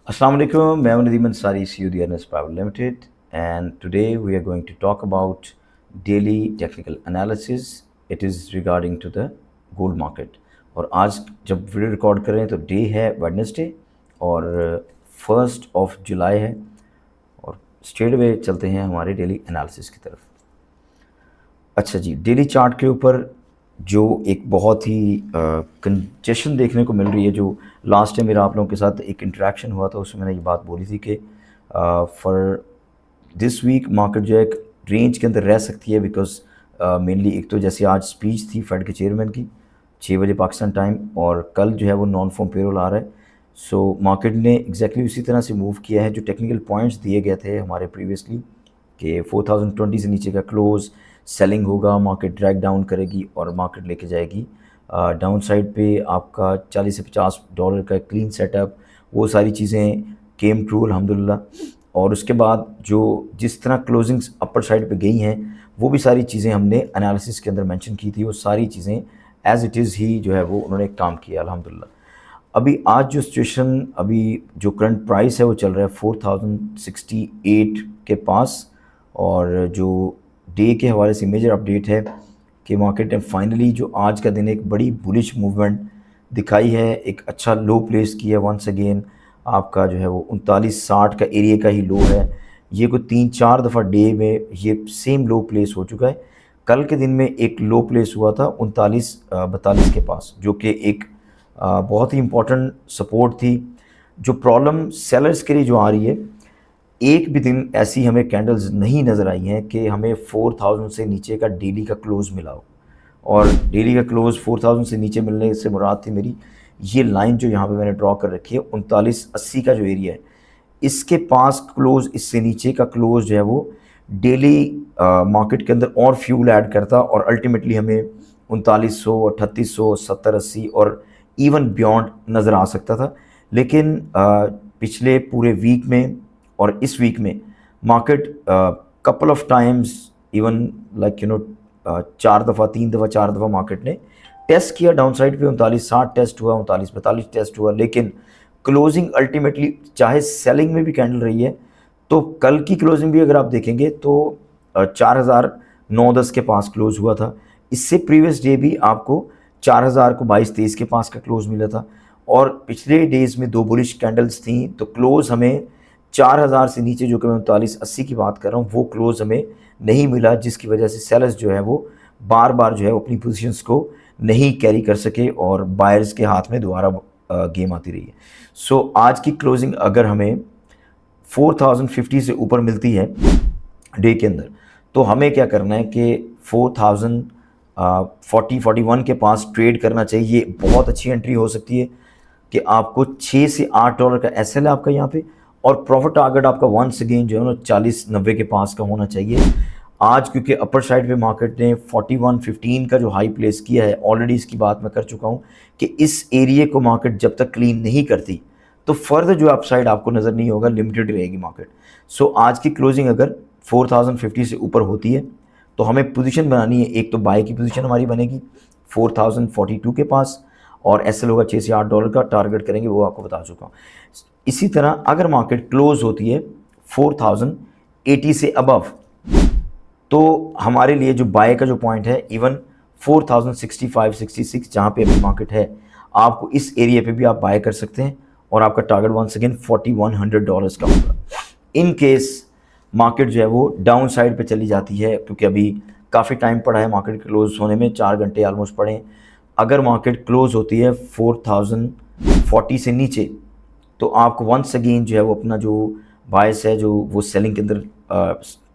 Assalamu alaikum, मैं हूं Nadeem Ansari CUD Earnest Private Limited and today we are going to talk about daily technical analysis. It is regarding to the gold market. और आज जब video record कर रहे हैं तो डे है वेडनेसडे और 1 जुलाई है और स्ट्रेट वे चलते हैं हमारे डेली एनालिसिस की तरफ। अच्छा जी, डेली चार्ट के ऊपर जो एक बहुत ही कंजेशन देखने को मिल रही है, जो लास्ट टाइम मेरा आप लोगों के साथ एक इंटरेक्शन हुआ था उसमें मैंने ये बात बोली थी कि फॉर दिस वीक मार्केट जो है एक रेंज के अंदर रह सकती है बिकॉज मेनली एक तो जैसे आज स्पीच थी फेड के चेयरमैन की 6 बजे पाकिस्तान टाइम और कल जो है वो नॉन फॉर्म पेरोल आ रहा है। सो मार्केट ने एग्जैक्टली उसी तरह से मूव किया है जो टेक्निकल पॉइंट्स दिए गए थे हमारे प्रीवियसली कि 4020 से नीचे का क्लोज सेलिंग होगा, मार्केट ड्रैग डाउन करेगी और मार्केट लेके जाएगी डाउन साइड पे आपका 40 से $50 का क्लीन सेटअप, वो सारी चीज़ें केम ट्रू अल्हम्दुलिल्लाह। और उसके बाद जो जिस तरह क्लोजिंग्स अपर साइड पे गई हैं वो भी सारी चीज़ें हमने एनालिसिस के अंदर मेंशन की थी, वो सारी चीज़ें एज़ इट इज़ ही जो है वो उन्होंने काम किया अल्हम्दुलिल्लाह। अभी आज जो सिचुएशन, अभी जो करंट प्राइस है वो चल रहा है 4068 के पास और जो डे के हवाले से मेजर अपडेट है कि मार्केट ने फाइनली जो आज का दिन एक बड़ी बुलिश मूवमेंट दिखाई है, एक अच्छा लो प्लेस किया वंस अगेन। आपका जो है वो 3960 का एरिया का ही लो है, ये कोई 3-4 दफ़ा डे में ये सेम लो प्लेस हो चुका है। कल के दिन में एक लो प्लेस हुआ था 3942 के पास जो कि एक बहुत ही इम्पोर्टेंट सपोर्ट थी। जो प्रॉब्लम सेलर्स के लिए जो आ रही है, एक भी दिन ऐसी हमें कैंडल्स नहीं नज़र आई हैं कि हमें 4000 से नीचे का डेली का क्लोज़ मिला हो। और डेली का क्लोज़ 4000 से नीचे मिलने से मुराद थी मेरी ये लाइन जो यहाँ पे मैंने ड्रॉ कर रखी है 3980 का जो एरिया है, इसके पास क्लोज़, इससे नीचे का क्लोज़ जो है वो डेली मार्केट के अंदर और फ्यूल ऐड करता और अल्टीमेटली हमें 3900, 3800, 70-80 और इवन बियॉन्ड नज़र आ सकता था। लेकिन पिछले पूरे वीक में और इस वीक में market couple of times even like 4 दफ़ा 3 दफ़ा 4 दफ़ा मार्केट ने टेस्ट किया डाउन साइड पे। 3960 टेस्ट हुआ, 3942 टेस्ट हुआ, लेकिन क्लोजिंग अल्टीमेटली चाहे सेलिंग में भी कैंडल रही है तो कल की क्लोजिंग भी अगर आप देखेंगे तो 4009-10 के पास क्लोज हुआ था। इससे प्रीवियस डे भी आपको 4000 को 22-23 के पास का क्लोज मिला था और पिछले डेज में 2 बुलिश कैंडल्स थी तो क्लोज हमें 4000 से नीचे, जो कि मैं 3980 की बात कर रहा हूँ, वो क्लोज हमें नहीं मिला, जिसकी वजह से सेलर्स जो है वो बार बार जो है अपनी पोजीशंस को नहीं कैरी कर सके और बायर्स के हाथ में दोबारा गेम आती रही है। सो आज की क्लोजिंग अगर हमें 4050 से ऊपर मिलती है डे के अंदर तो हमें क्या करना है कि 4041 के पास ट्रेड करना चाहिए। ये बहुत अच्छी एंट्री हो सकती है कि आपको 6 से $8 का एसएल है आपका यहाँ पे और प्रॉफिट टारगेट आपका वंस अगेन जो है ना 40-90 के पास का होना चाहिए। आज क्योंकि अपर साइड पे मार्केट ने 4115 का जो हाई प्लेस किया है, ऑलरेडी इसकी बात मैं कर चुका हूँ कि इस एरिया को मार्केट जब तक क्लीन नहीं करती तो फर्दर जो अपसाइड आपको नज़र नहीं होगा, लिमिटेड रहेगी मार्केट। सो आज की क्लोजिंग अगर 4050 से ऊपर होती है तो हमें पोजीशन बनानी है। एक तो बाय की पोजीशन हमारी बनेगी 4042 के पास और एसएल होगा 6 से $8 का, टारगेट करेंगे वो आपको बता चुका हूँ। इसी तरह अगर मार्केट क्लोज होती है 4080 से अबव तो हमारे लिए जो बाय का जो पॉइंट है इवन 4065-66 जहाँ पे अभी मार्केट है, आपको इस एरिया पे भी आप बाय कर सकते हैं और आपका टारगेट वंस अगेन $4100 का होगा। इन केस मार्केट जो है वो डाउन साइड पे चली जाती है, क्योंकि अभी काफ़ी टाइम पड़ा है मार्केट क्लोज होने में, 4 घंटे ऑलमोस्ट पड़े हैं। अगर मार्केट क्लोज होती है 4040 से नीचे तो आपको वंस अगेन जो है वो अपना जो बायस है, जो वो सेलिंग के अंदर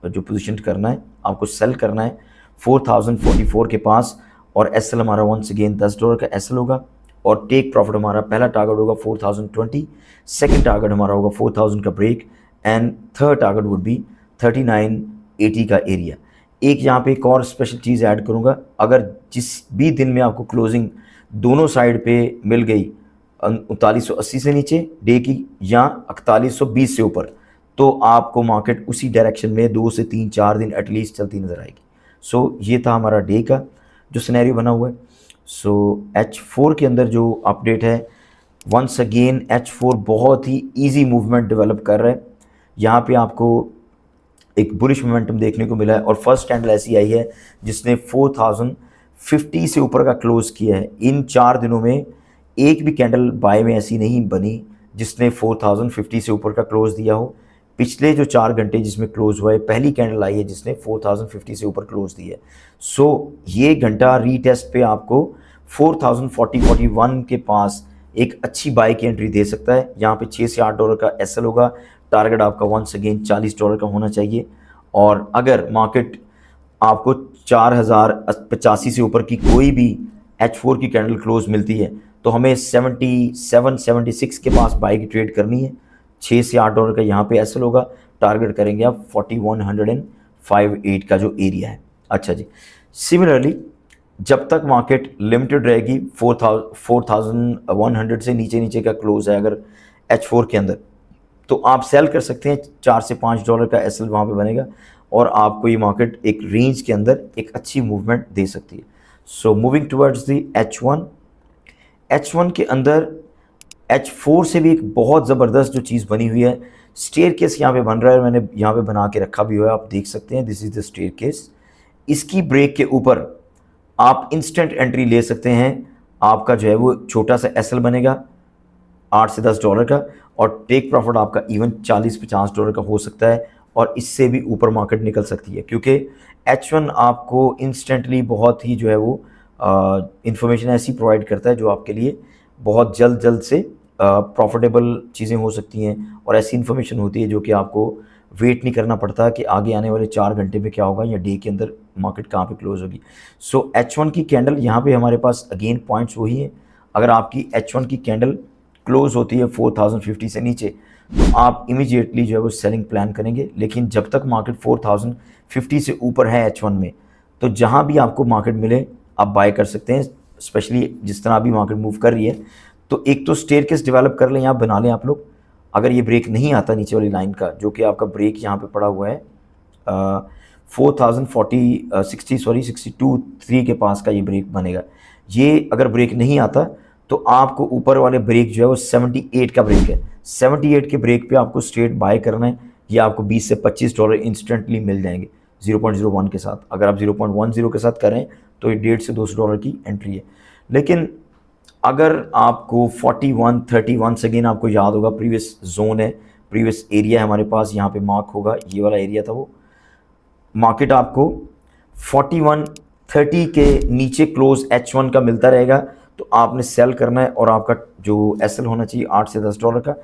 जो पोजीशन करना है, आपको सेल करना है 4044 के पास और एसएल हमारा वंस अगेन $10 का एसएल होगा और टेक प्रॉफिट हमारा पहला टारगेट होगा 4020, सेकंड टारगेट हमारा होगा 4000 का break and third target would be 3980 का एरिया। एक यहाँ पे एक और स्पेशल चीज़ ऐड करूँगा, अगर जिस भी दिन में आपको क्लोजिंग दोनों साइड पे मिल गई 3980 से नीचे डे की या 4120 से ऊपर तो आपको मार्केट उसी डायरेक्शन में 2 से 3-4 दिन एटलीस्ट चलती नज़र आएगी। सो ये था हमारा डे का जो सिनेरियो बना हुआ है। सो H4 के अंदर जो अपडेट है वंस अगेन H4 बहुत ही इजी मूवमेंट डेवलप कर रहा है। यहाँ पे आपको एक बुलिश मोमेंटम देखने को मिला है और फर्स्ट कैंडल ऐसी आई है जिसने 4050 से ऊपर का क्लोज किया है। इन 4 दिनों में एक भी कैंडल बाय में ऐसी नहीं बनी जिसने 4050 से ऊपर का क्लोज दिया हो। पिछले जो 4 घंटे जिसमें क्लोज हुआ है, पहली कैंडल आई है जिसने 4050 से ऊपर क्लोज दिया है। सो ये घंटा रीटेस्ट पे आपको 4040-41 के पास एक अच्छी बाय की एंट्री दे सकता है। यहाँ पे $6 से $8 का एसएल होगा। टारगेट आपका वंस अगेन $40 का होना चाहिए। और अगर मार्केट आपको 4085 से ऊपर की कोई भी H4 की कैंडल क्लोज मिलती है तो हमें 77-76 के पास बाय की ट्रेड करनी है। $6 से $8 का यहाँ पे एसएल होगा। टारगेट करेंगे आप 4105.8 का जो एरिया है। अच्छा जी, सिमिलरली जब तक मार्केट लिमिटेड रहेगी 4100 से नीचे नीचे का क्लोज है अगर H4 के अंदर, तो आप सेल कर सकते हैं। $4 से $5 का एसएल वहाँ पे बनेगा और आपको ये मार्केट एक रेंज के अंदर एक अच्छी मूवमेंट दे सकती है। So moving towards the H1 के अंदर H4 से भी एक बहुत ज़बरदस्त जो चीज़ बनी हुई है, स्टेयर केस यहाँ पे बन रहा है। मैंने यहाँ पे बना के रखा भी हुआ है, आप देख सकते हैं। This is the staircase. इसकी ब्रेक के ऊपर आप इंस्टेंट एंट्री ले सकते हैं। आपका जो है वो छोटा सा एसएल बनेगा $8 से $10 का और टेक प्रॉफिट आपका इवन $40-50 का हो सकता है और इससे भी ऊपर मार्केट निकल सकती है, क्योंकि H1 आपको इंस्टेंटली बहुत ही जो है वो इंफॉर्मेशन ऐसी प्रोवाइड करता है जो आपके लिए बहुत जल्द से प्रॉफिटेबल चीज़ें हो सकती हैं और ऐसी इन्फॉर्मेशन होती है जो कि आपको वेट नहीं करना पड़ता कि आगे आने वाले 4 घंटे में क्या होगा या डे के अंदर मार्केट कहाँ पे क्लोज होगी। सो H1 की कैंडल यहाँ पे हमारे पास अगेन पॉइंट्स वही हैं। अगर आपकी H1 की कैंडल क्लोज होती है 4050 से नीचे तो आप इमीडिएटली जो है वो सेलिंग प्लान करेंगे। लेकिन जब तक मार्केट 4050 से ऊपर है H1 में, तो जहाँ भी आपको मार्केट मिले आप बाय कर सकते हैं। स्पेशली जिस तरह अभी मार्केट मूव कर रही है, तो एक तो स्टेयर केस डेवलप कर लें, यहाँ बना लें आप लोग। अगर ये ब्रेक नहीं आता नीचे वाली लाइन का, जो कि आपका ब्रेक यहाँ पे पड़ा हुआ है 62-3 के पास का ये ब्रेक बनेगा। ये अगर ब्रेक नहीं आता तो आपको ऊपर वाले ब्रेक जो है वो 78 का ब्रेक है। 78 के ब्रेक पे आपको स्ट्रेट बाय करना है। ये आपको $20 से $25 इंस्टेंटली मिल जाएंगे 0.01 के साथ। अगर आप 0.10 के साथ करें तो ये $150 से $200 की एंट्री है। लेकिन अगर आपको 4131 से अगेन आपको याद होगा प्रीवियस जोन है, प्रीवियस एरिया है हमारे पास, यहाँ पे मार्क होगा, ये वाला एरिया था वो। मार्केट आपको 4130 के नीचे क्लोज H1 का मिलता रहेगा तो आपने सेल करना है और आपका जो एसएल होना चाहिए $8 से $10 का।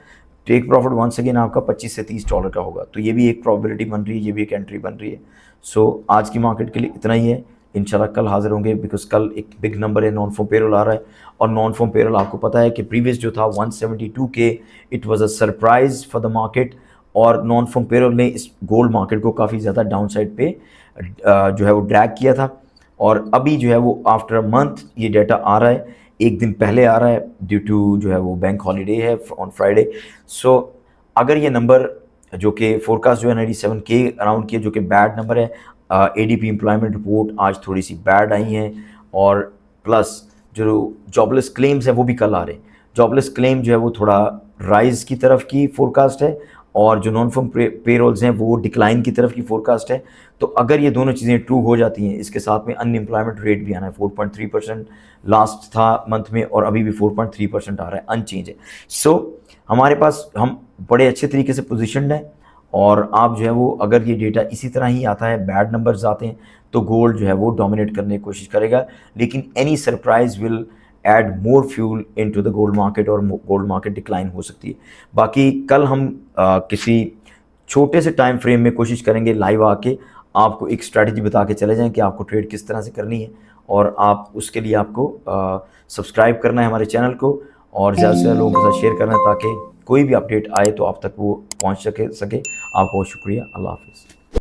टेक प्रॉफिट वंस अगेन आपका $25 से $30 का होगा। तो ये भी एक प्रॉबिलिटी बन रही है, ये भी एक एंट्री बन रही है। सो आज की मार्केट के लिए इतना ही है। इंशाल्लाह कल हाजिर होंगे, बिकॉज कल एक बिग नंबर है, नॉन फॉर्म पेरोल आ रहा है। और नॉन फॉर्म पेरोल आपको पता है कि प्रीवियस जो था 172 के, it was a surprise for the market. और नॉन फॉर्म पेरोल ने इस गोल्ड मार्केट को काफ़ी ज़्यादा डाउन साइड पे जो है वो ड्रैग किया था। और अभी जो है वो आफ्टर अ मंथ ये डाटा आ रहा है, एक दिन पहले आ रहा है ड्यू टू जो है वो बैंक हॉलीडे है ऑन फ्राइडे। सो अगर ये नंबर जो कि फोरकास्ट जो है 97 के अराउंड की है, जो कि बैड नंबर है। एडीपी एम्प्लॉयमेंट रिपोर्ट आज थोड़ी सी बैड आई हैं और प्लस जो जॉबलेस क्लेम्स हैं वो भी कल आ रहे हैं। जॉबलेस क्लेम जो है वो थोड़ा राइज की तरफ की फोरकास्ट है और जो नॉन फॉर्म पेरोल्स हैं वो डिक्लाइन की तरफ की फोरकास्ट है। तो अगर ये दोनों चीज़ें ट्रू हो जाती हैं, इसके साथ में अनएम्प्लॉयमेंट रेट भी आना है 4.3% लास्ट था मंथ में और अभी भी 4.3% आ रहा है, अनचेंज है। सो हमारे पास हम बड़े अच्छे तरीके से पोजिशनड हैं और आप जो है वो अगर ये डेटा इसी तरह ही आता है, बैड नंबर्स आते हैं, तो गोल्ड जो है वो डोमिनेट करने की कोशिश करेगा। लेकिन any surprise will add more fuel into the gold market और गोल्ड मार्केट डिक्लाइन हो सकती है। बाकी कल हम किसी छोटे से टाइम फ्रेम में कोशिश करेंगे लाइव आके आपको एक स्ट्रैटेजी बता के चले जाएं कि आपको ट्रेड किस तरह से करनी है। और आप उसके लिए आपको सब्सक्राइब करना है हमारे चैनल को और ज़्यादा से ज़्यादा लोगों के साथ शेयर करना है ताकि कोई भी अपडेट आए तो आप तक वो पहुंच सके। आपका बहुत शुक्रिया। अल्लाह हाफिज़।